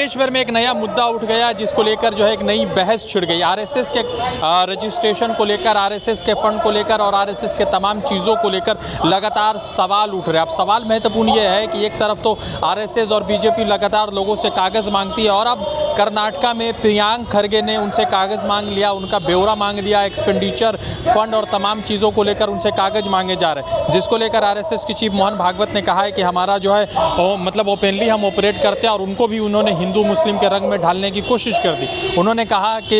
देश भर में एक नया मुद्दा उठ गया जिसको लेकर जो है एक नई बहस छिड़ गई। आरएसएस के रजिस्ट्रेशन को लेकर, आरएसएस के फंड को लेकर और आरएसएस के तमाम चीज़ों को लेकर लगातार सवाल उठ रहे हैं। अब सवाल महत्वपूर्ण ये है कि एक तरफ तो आरएसएस और बीजेपी लगातार लोगों से कागज़ मांगती है और अब कर्नाटका में प्रियांक खरगे ने उनसे कागज़ मांग लिया, उनका ब्यौरा मांग दिया, एक्सपेंडिचर, फंड और तमाम चीज़ों को लेकर उनसे कागज़ मांगे जा रहे हैं, जिसको लेकर आरएसएस की चीफ मोहन भागवत ने कहा है कि हमारा जो है मतलब ओपनली हम ऑपरेट करते हैं और उनको भी उन्होंने हिंदू मुस्लिम के रंग में ढालने की कोशिश कर दी। उन्होंने कहा कि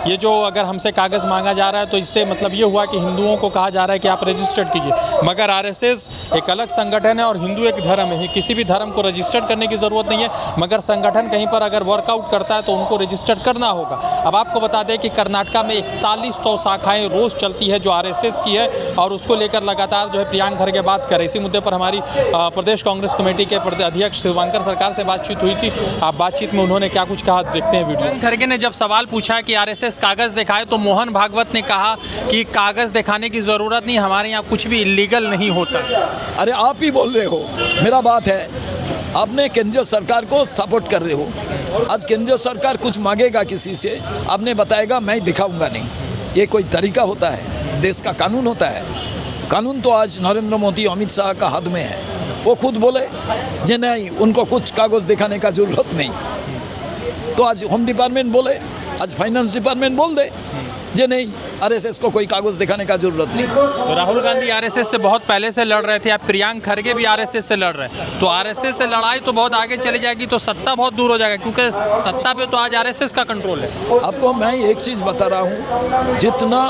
ये जो अगर हमसे कागज़ मांगा जा रहा है तो इससे मतलब ये हुआ कि हिंदुओं को कहा जा रहा है कि आप रजिस्टर्ड कीजिए, मगर आरएसएस एक अलग संगठन है और हिंदू एक धर्म है, किसी भी धर्म को रजिस्टर्ड करने की ज़रूरत नहीं है, मगर संगठन कहीं पर अगर वर्कआउट करता है तो उनको रजिस्टर्ड करना होगा। अब आपको बता दें कि कर्नाटका में 4100 शाखाएँ रोज़ चलती है जो आरएसएस की है और उसको लेकर लगातार जो है प्रियांक खरगे बात कर रहे। इसी मुद्दे पर हमारी प्रदेश कांग्रेस कमेटी के अध्यक्ष शिवशंकर सरकार से बातचीत हुई थी। आप बातचीत में उन्होंने क्या कुछ कहा, देखते हैं वीडियो। खरगे ने जब सवाल पूछा कि आरएसएस कागज़ दिखाए तो मोहन भागवत ने कहा कि कागज़ दिखाने की ज़रूरत नहीं, हमारे यहाँ कुछ भी इलीगल नहीं होता। अरे आप ही बोल रहे हो, मेरा बात है, आपने केंद्रीय सरकार को सपोर्ट कर रहे हो। आज केंद्रीय सरकार कुछ मांगेगा किसी से, आपने बताएगा मैं दिखाऊंगा नहीं, ये कोई तरीका होता है? देश का कानून होता है। कानून तो आज नरेंद्र मोदी, अमित शाह का हाथ में है। वो खुद बोले जे नहीं, उनको कुछ कागज़ दिखाने का ज़रूरत नहीं। तो आज होम डिपार्टमेंट बोले, आज फाइनेंस डिपार्टमेंट बोल दे जे नहीं, आरएसएस को कोई कागज़ दिखाने का जरूरत नहीं। तो राहुल गांधी आरएसएस से बहुत पहले से लड़ रहे थे, अब प्रियांक खरगे भी आरएसएस से लड़ रहे हैं, तो आरएसएस से लड़ाई तो बहुत आगे चली जाएगी, तो सत्ता बहुत दूर हो जाएगा, क्योंकि सत्ता पे तो आज आरएसएस का कंट्रोल है। आपको मैं एक चीज़ बता रहा हूँ, जितना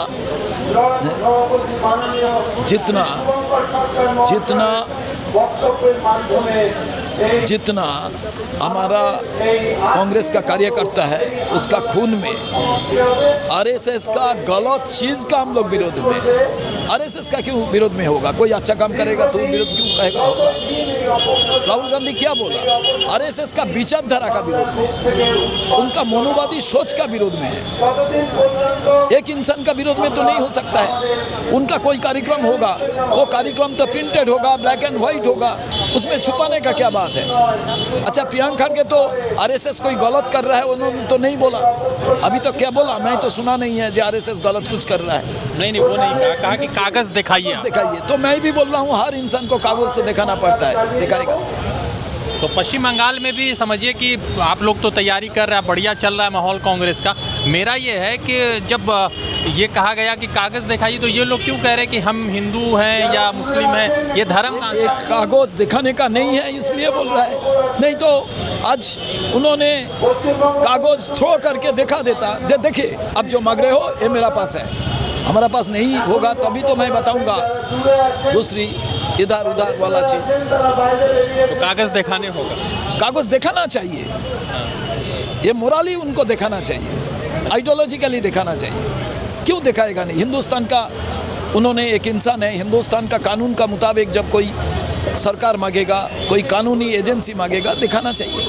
हमारा कांग्रेस का कार्यकर्ता है उसका खून में आरएसएस का गलत चीज़ का हम लोग विरोध में। आरएसएस का क्यों विरोध में होगा? कोई अच्छा काम करेगा तो विरोध क्यों कहेगा होगा? राहुल गांधी क्या बोला? आरएसएस का विचारधारा का विरोध में, उनका मनोवादी सोच का विरोध में है। एक इंसान का विरोध में तो नहीं हो सकता है। उनका कोई कार्यक्रम होगा, वो कार्यक्रम तो प्रिंटेड होगा, ब्लैक एंड व्हाइट होगा, उसमें छुपाने का क्या बात है? अच्छा, प्रियांक खरगे तो आरएसएस कोई गलत कर रहा है उन्होंने तो नहीं बोला। अभी तो क्या बोला? मैं तो सुना नहीं है जो आरएसएस गलत कुछ कर रहा है। नहीं, वो नहीं कहा कि कागज़ दिखाइए। तो मैं भी बोल रहा हूँ, हर इंसान को कागज़ तो दिखाना पड़ता है, दिखाएगा। तो पश्चिम बंगाल में भी समझिए कि आप लोग तो तैयारी कर रहे हैं, बढ़िया चल रहा है माहौल कांग्रेस का। मेरा ये है कि जब ये कहा गया कि कागज़ दिखाइए तो ये लोग क्यों कह रहे हैं कि हम हिंदू हैं या मुस्लिम हैं? ये धर्म का एक कागज़ दिखाने का नहीं है इसलिए बोल रहा है, नहीं तो आज उन्होंने कागज़ थ्रो करके दिखा देता। देखिए, अब जो मांग रहे हो ये मेरा पास है, हमारा पास नहीं होगा तभी तो मैं बताऊंगा दूसरी इधर उधर वाला चीज़। तो कागज़ दिखाने होगा, कागज़ दिखाना चाहिए, ये मोराली उनको दिखाना चाहिए, आइडियोलॉजिकली दिखाना चाहिए। क्यों दिखाएगा नहीं? हिंदुस्तान का उन्होंने, एक इंसान है, हिंदुस्तान का कानून का मुताबिक जब कोई सरकार मांगेगा, कोई कानूनी एजेंसी मांगेगा, दिखाना चाहिए।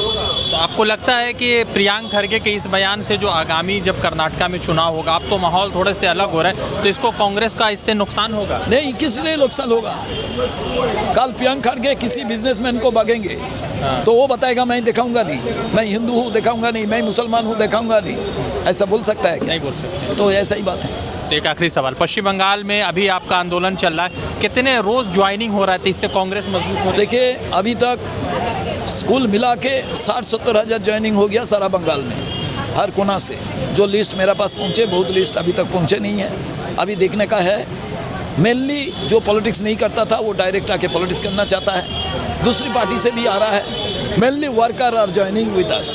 तो आपको लगता है कि प्रियांक खरगे के इस बयान से जो आगामी जब कर्नाटका में चुनाव होगा, अब तो माहौल थोड़े से अलग हो रहा है, तो इसको कांग्रेस का इससे नुकसान होगा? नहीं, किस लिए नुकसान होगा? कल प्रियांक खरगे किसी बिजनेसमैन को भागेंगे तो वो बताएगा मैं दिखाऊंगा नहीं, मैं हिंदू हूँ दिखाऊंगा नहीं, मैं मुसलमान हूँ दिखाऊंगा नहीं, ऐसा बोल सकता है? नहीं बोल सकते। तो ऐसा ही बात है। एक आखिरी सवाल, पश्चिम बंगाल में अभी आपका आंदोलन चल रहा है, कितने रोज़ ज्वाइनिंग हो रहा है, इससे कांग्रेस मजबूत हो रही है? देखिए, अभी तक स्कूल मिला के 60-70 हज़ार ज्वाइनिंग हो गया सारा बंगाल में, हर कोना से। जो लिस्ट मेरे पास पहुँचे, बहुत लिस्ट अभी तक पहुँचे नहीं है, अभी देखने का है। मेनली जो पॉलिटिक्स नहीं करता था वो डायरेक्ट आके पॉलिटिक्स करना चाहता है, दूसरी पार्टी से भी आ रहा है। Mainly worker are joining with us.